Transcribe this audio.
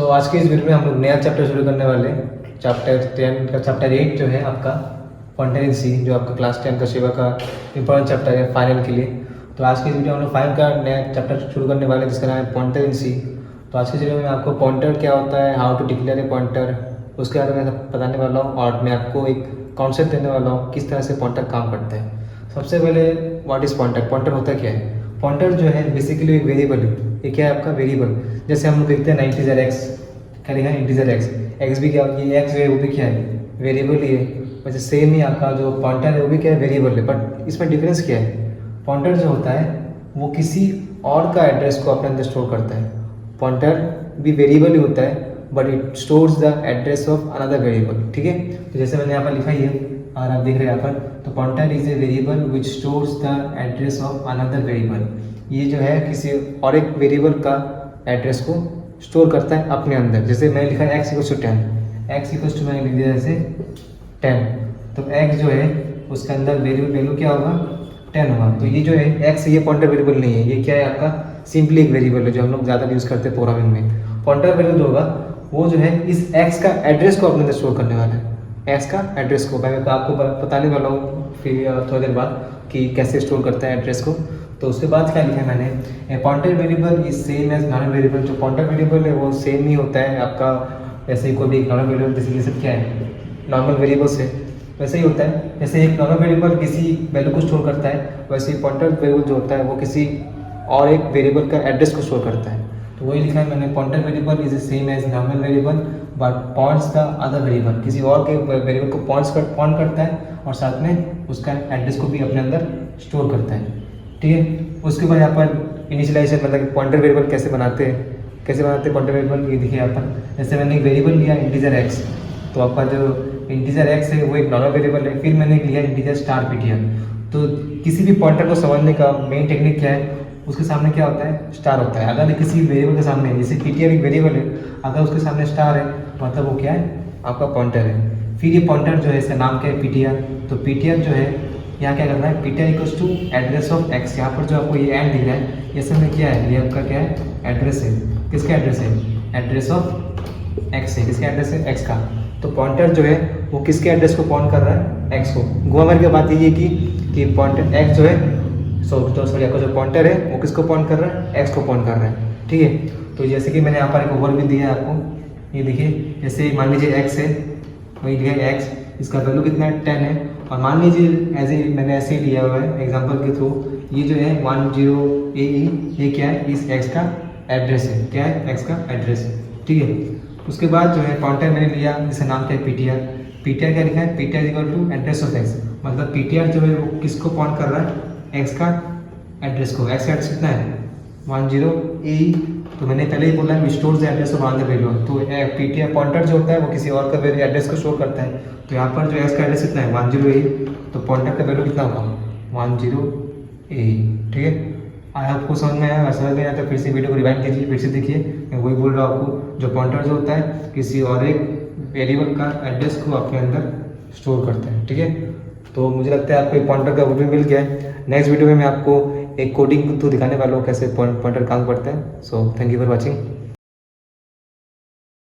आज के इस वीडियो में हम लोग नया चैप्टर शुरू करने वाले हैं। चैप्टर 10 का चैप्टर 8 जो है आपका पॉइंटर इन सी, जो आपका क्लास 10 का सेवा का इंपॉर्टेंट चैप्टर है फाइनल के लिए। तो आज के इस वीडियो में हम लोग फाइनल का नया चैप्टर शुरू करने वाले हैं जिसका नाम है पॉइंटर इन सी। तो आज के वीडियो में आपको पॉइंटर क्या होता है, how to declare a pointer, उसके बारे में बताने वाला हूँ और मैं आपको एक कॉन्सेप्ट देने वाला हूँ किस तरह से पॉइंटर काम करता है। सबसे पहले व्हाट इज़ पॉइंटर, पॉइंटर होता क्या है। पॉइंटर जो है बेसिकली एक वेरिएबल है। ये क्या है आपका वेरिएबल। जैसे हम लोग देखते हैं इंटीजर एक्स, क्या लिखा है इंटीजर एक्स, एक्स भी क्या, ये एक्स जो है वो भी क्या है वेरिएबल ही है। वैसे सेम ही आपका जो पॉइंटर है वो भी क्या है वेरिएबल है, बट इसमें डिफरेंस क्या है। पॉइंटर जो होता है वो किसी और का एड्रेस को अपने अंदर स्टोर करता है। पॉइंटर भी वेरिएबल ही होता है but it stores the address of another variable. ठीक है, तो जैसे मैंने यहाँ पर लिखा ही है और आप देख रहे हैं यहाँ पर, तो pointer is a variable which stores the address of another variable. ये जो है किसी और एक वेरिएबल का एड्रेस को स्टोर करता है अपने अंदर। जैसे मैंने लिखा है x equals to 10, x equals to मैंने लिख दिया जैसे 10, तो एक्स जो है उसके अंदर वैल्यू क्या होगा 10 होगा। तो ये जो है एक्स, ये पॉइंटर वेरिएबल नहीं है, ये क्या है आपका सिंपली एक वेरिएबल है जो हम लोग ज़्यादा यूज़ करते हैं प्रोग्रामिंग में। पॉइंटर वैल्यू जो होगा वो जो है इस एक्स का एड्रेस को अपने अंदर स्टोर करने वाला है। एक्स का एड्रेस को मैं आपको बताने वाला हूँ फिर थोड़ी देर बाद कि कैसे स्टोर करता है एड्रेस को। तो उसके बाद क्या लिखा है मैंने, pointer variable is same as normal variable. जो पॉइंटर वेरिएबल है वो सेम ही होता है आपका, जैसे कोई भी एक नॉर्मल वेरिएबल, जैसे ये सब क्या है नॉर्मल वेरिएबल से वैसे ही होता है। जैसे एक नॉर्मल वेरिएबल किसी वैल्यू को स्टोर करता है, वैसे ही पॉइंटर वेरिएबल जो होता है वो किसी और एक वेरिएबल का एड्रेस को स्टोर करता है। तो वही लिखा है मैंने, pointer variable is same as normal variable but points the other variable. किसी और के वेरिएबल को पॉइंट करता है और साथ में उसका एड्रेस को भी अपने अंदर स्टोर करता है। ठीक है, उसके बाद यहाँ पर इनिशियलाइजेशन मतलब पॉइंटर वेरिएबल कैसे बनाते हैं पॉइंटर वेरिएबल, ये देखिए यहाँ पर जैसे मैंने एक वेरिएबल लिया इंटीजर एक्स, तो आपका जो इंटीजर एक्स है वो एक नॉर्मल वेरिएबल है। फिर मैंने लिया इंटीजर स्टार पीटीआर। तो किसी भी पॉइंटर को समझने का मेन टेक्निक क्या है, उसके सामने क्या होता है स्टार होता है। अगर किसी वेरिएबल के सामने, जैसे पीटीआर एक वेरिएबल है, अगर उसके सामने स्टार है मतलब वो क्या है आपका पॉइंटर है। फिर ये पॉइंटर जो है इसका नाम क्या है पीटीआर। तो पीटीआर जो है यहाँ क्या करना है, PTR equals to address of x. यहाँ पर जो आपको ये एंड दिख रहा है ये सब में क्या है, ये आपका क्या है एड्रेस है। किसका एड्रेस है, एड्रेस ऑफ एक्स है। किसका एड्रेस है, एक्स का। तो पॉइंटर जो है वो किसके एड्रेस को पॉइंट कर रहा है, एक्स को। ग्रामर की बात ये कि पॉइंटर एक्स जो है सॉरी आपका जो पॉइंटर है वो किसको पॉइंट कर रहा है, एक्स को पॉइंट कर रहा है। ठीक है, तो जैसे कि मैंने यहाँ पर एक ओवर भी दिया है आपको, ये देखिए जैसे मान लीजिए एक्स है, वही लिखा है एक्स, इसका वैल्यू कितना है 10 है। और मान लीजिए एज ए मैंने ऐसे ही लिया हुआ है एग्जांपल के थ्रू, ये जो है 10AE ये क्या है इस एक्स का एड्रेस है। क्या है, एक्स का एड्रेस है। ठीक है, उसके बाद जो है पॉइंटर मैंने लिया जिसका नाम क्या है पीटीआर। पीटीआर क्या लिखा है, PTR equal to address of x. मतलब पीटीआर जो है वो किसको पॉइंट कर रहा है, एक्स का एड्रेस को। एक्स का एड्रेस कितना है 10AE। तो मैंने पहले ही बोला है store the address of another variable. तो पीटीआर पॉइंटर जो होता है वो किसी और का एड्रेस को स्टोर करता है। तो यहाँ पर जो एक्स का एड्रेस कितना है 10AE, तो पॉइंटर का वैल्यू कितना होगा 10AE। ठीक है, आया आपको समझ में आया। समझ में आया तो फिर से वीडियो को रिवाइंड कीजिए, फिर से देखिए। मैं वही बोल रहा हूँ आपको, जो पॉइंटर जो होता है किसी और एक वेरिएबल का एड्रेस को अपने अंदर स्टोर करता है। ठीक है, तो मुझे लगता है आपको एक पॉइंटर का ओवरव्यू मिल गया है। नेक्स्ट वीडियो में मैं आपको एक कोडिंग थ्रू दिखाने वाला हूँ कैसे पॉइंटर काम करता है। So thank you for watching.